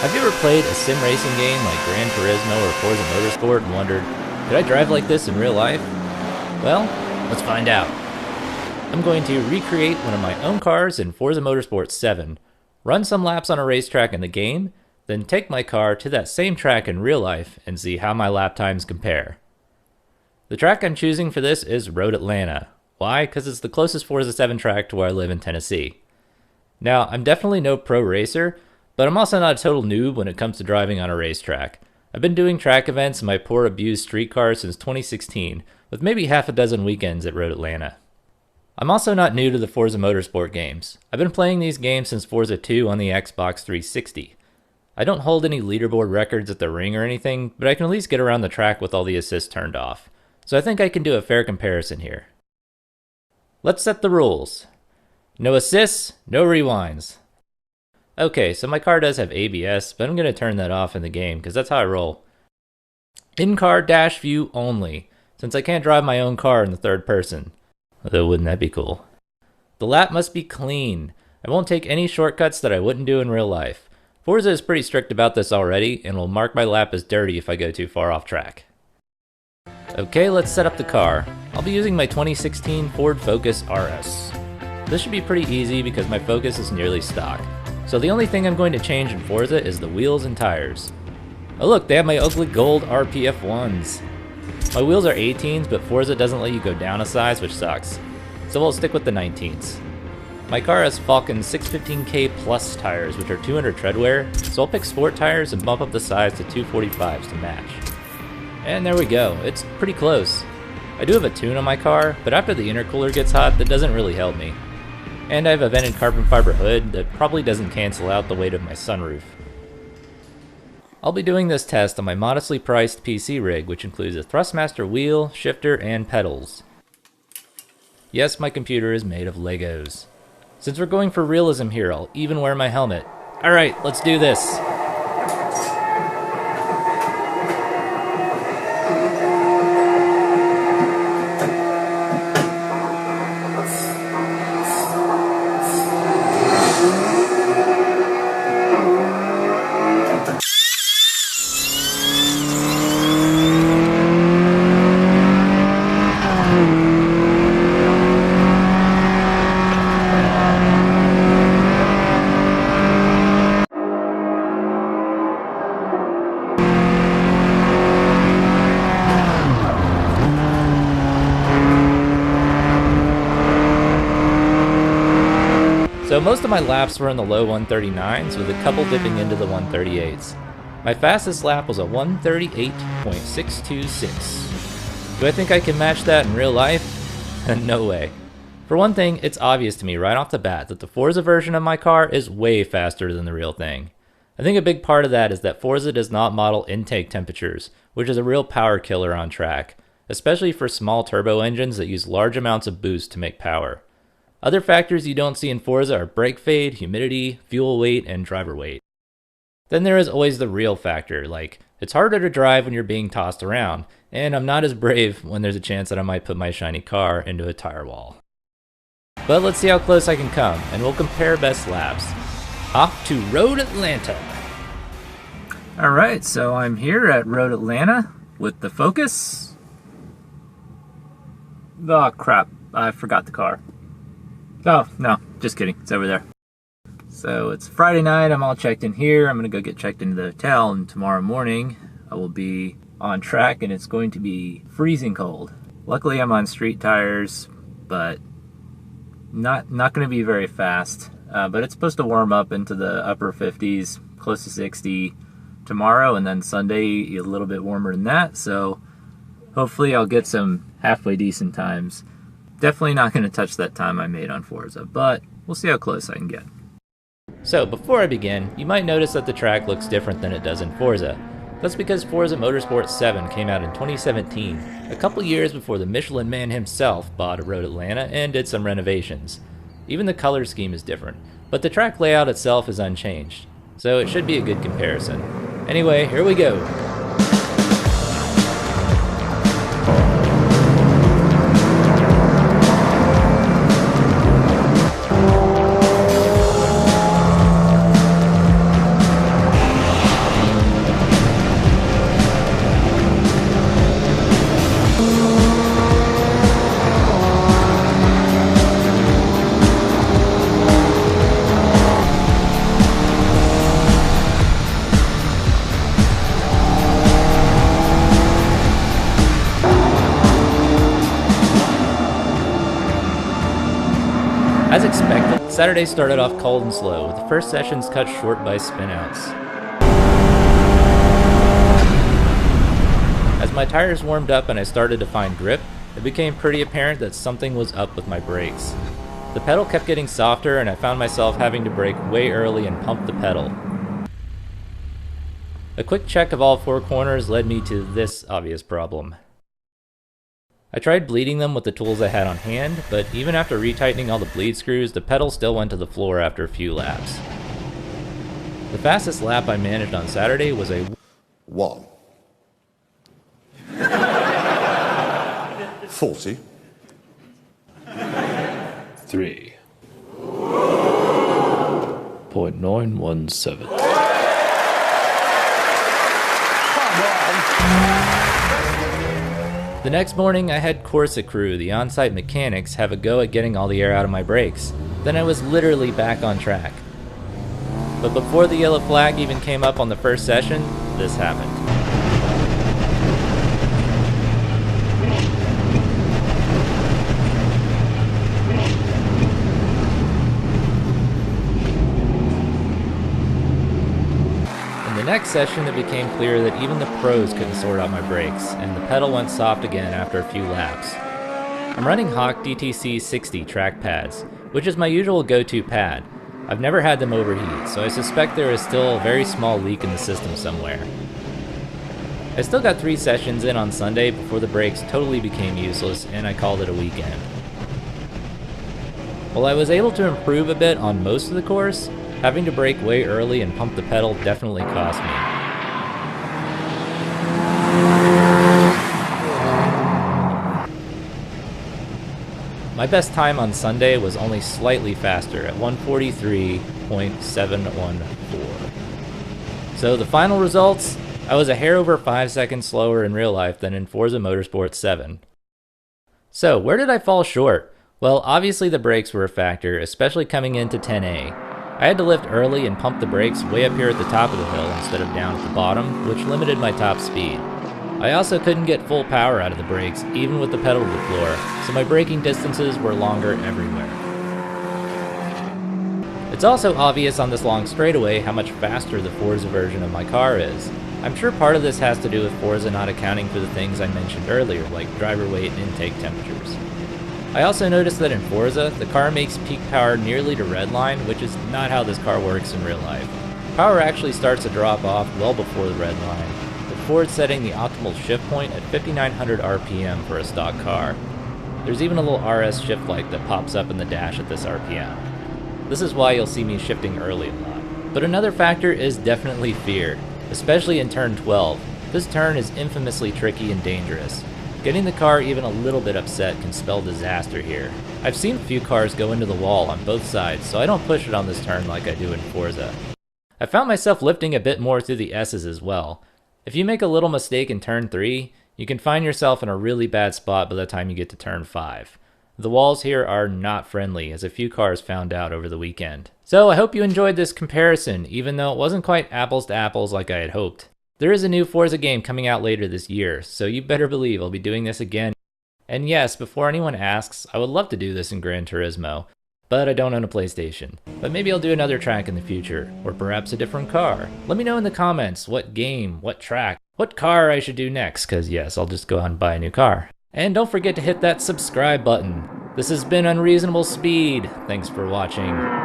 Have you ever played a sim racing game like Gran Turismo or Forza Motorsport and wondered, could I drive like this in real life? Well, let's find out. I'm going to recreate one of my own cars in Forza Motorsport 7, run some laps on a racetrack in the game, then take my car to that same track in real life and see how my lap times compare. The track I'm choosing for this is Road Atlanta. Why? Because it's the closest Forza 7 track to where I live in Tennessee. Now, I'm definitely no pro racer, but I'm also not a total noob when it comes to driving on a racetrack. I've been doing track events in my poor abused street car since 2016, with maybe half a dozen weekends at Road Atlanta. I'm also not new to the Forza Motorsport games. I've been playing these games since Forza 2 on the Xbox 360. I don't hold any leaderboard records at the ring or anything, but I can at least get around the track with all the assists turned off. So I think I can do a fair comparison here. Let's set the rules. No assists, no rewinds. Okay, so my car does have ABS, but I'm going to turn that off in the game because that's how I roll. In-car dash view only, since I can't drive my own car in the third person. Although wouldn't that be cool? The lap must be clean. I won't take any shortcuts that I wouldn't do in real life. Forza is pretty strict about this already, and will mark my lap as dirty if I go too far off track. Okay, let's set up the car. I'll be using my 2016 Ford Focus RS. This should be pretty easy because my Focus is nearly stock. So the only thing I'm going to change in Forza is the wheels and tires. Oh look, they have my ugly gold RPF 1s. My wheels are 18s, but Forza doesn't let you go down a size, which sucks. So we'll stick with the 19s. My car has Falken 615K Plus tires, which are 200 tread wear, so I'll pick sport tires and bump up the size to 245s to match. And there we go, it's pretty close. I do have a tune on my car, but after the intercooler gets hot, that doesn't really help me. And I have a vented carbon fiber hood that probably doesn't cancel out the weight of my sunroof. I'll be doing this test on my modestly priced PC rig, which includes a Thrustmaster wheel, shifter, and pedals. Yes, my computer is made of Legos. Since we're going for realism here, I'll even wear my helmet. Alright, let's do this! So most of my laps were in the low 139s, with a couple dipping into the 138s. My fastest lap was a 138.626. Do I think I can match that in real life? No way. For one thing, it's obvious to me right off the bat that the Forza version of my car is way faster than the real thing. I think a big part of that is that Forza does not model intake temperatures, which is a real power killer on track, especially for small turbo engines that use large amounts of boost to make power. Other factors you don't see in Forza are brake fade, humidity, fuel weight, and driver weight. Then there is always the real factor, like it's harder to drive when you're being tossed around, and I'm not as brave when there's a chance that I might put my shiny car into a tire wall. But let's see how close I can come, and we'll compare best laps. Off to Road Atlanta! Alright, so I'm here at Road Atlanta with the Focus. Oh crap, I forgot the car. Oh, no, just kidding. It's over there. So it's Friday night. I'm all checked in here. I'm going to go get checked into the hotel, and tomorrow morning I will be on track, and it's going to be freezing cold. Luckily, I'm on street tires, but not going to be very fast. But it's supposed to warm up into the upper 50s, close to 60 tomorrow, and then Sunday a little bit warmer than that. So hopefully I'll get some halfway decent times. Definitely not going to touch that time I made on Forza, but we'll see how close I can get. So before I begin, you might notice that the track looks different than it does in Forza. That's because Forza Motorsport 7 came out in 2017, a couple years before the Michelin man himself bought a Road Atlanta and did some renovations. Even the color scheme is different, but the track layout itself is unchanged, so it should be a good comparison. Anyway, here we go! Saturday started off cold and slow, with the first sessions cut short by spinouts. As my tires warmed up and I started to find grip, it became pretty apparent that something was up with my brakes. The pedal kept getting softer and I found myself having to brake way early and pump the pedal. A quick check of all 4 corners led me to this obvious problem. I tried bleeding them with the tools I had on hand, but even after retightening all the bleed screws, the pedal still went to the floor after a few laps. The fastest lap I managed on Saturday was a 1 40 3.917. The next morning, I had Corsa Crew, the on-site mechanics, have a go at getting all the air out of my brakes. Then I was literally back on track. But before the yellow flag even came up on the first session, this happened. In the next session, it became clear that even the pros couldn't sort out my brakes, and the pedal went soft again after a few laps. I'm running Hawk DTC 60 track pads, which is my usual go-to pad. I've never had them overheat, so I suspect there is still a very small leak in the system somewhere. I still got 3 sessions in on Sunday before the brakes totally became useless and I called it a weekend. While I was able to improve a bit on most of the course, having to brake way early and pump the pedal definitely cost me. My best time on Sunday was only slightly faster at 1:43.714. So the final results, I was a hair over 5 seconds slower in real life than in Forza Motorsport 7. So where did I fall short? Well, obviously the brakes were a factor, especially coming into 10A. I had to lift early and pump the brakes way up here at the top of the hill instead of down at the bottom, which limited my top speed. I also couldn't get full power out of the brakes, even with the pedal to the floor, so my braking distances were longer everywhere. It's also obvious on this long straightaway how much faster the Forza version of my car is. I'm sure part of this has to do with Forza not accounting for the things I mentioned earlier, like driver weight and intake temperatures. I also noticed that in Forza, the car makes peak power nearly to redline, which is not how this car works in real life. Power actually starts to drop off well before the red line, with Ford setting the optimal shift point at 5,900 RPM for a stock car. There's even a little RS shift light that pops up in the dash at this RPM. This is why you'll see me shifting early a lot. But another factor is definitely fear, especially in turn 12. This turn is infamously tricky and dangerous. Getting the car even a little bit upset can spell disaster here. I've seen a few cars go into the wall on both sides, so I don't push it on this turn like I do in Forza. I found myself lifting a bit more through the S's as well. If you make a little mistake in turn 3, you can find yourself in a really bad spot by the time you get to turn 5. The walls here are not friendly, as a few cars found out over the weekend. So I hope you enjoyed this comparison, even though it wasn't quite apples to apples like I had hoped. There is a new Forza game coming out later this year, so you better believe I'll be doing this again. And yes, before anyone asks, I would love to do this in Gran Turismo, but I don't own a PlayStation. But maybe I'll do another track in the future, or perhaps a different car. Let me know in the comments what game, what track, what car I should do next, cause yes, I'll just go out and buy a new car. And don't forget to hit that subscribe button. This has been Unreasonable Speed. Thanks for watching.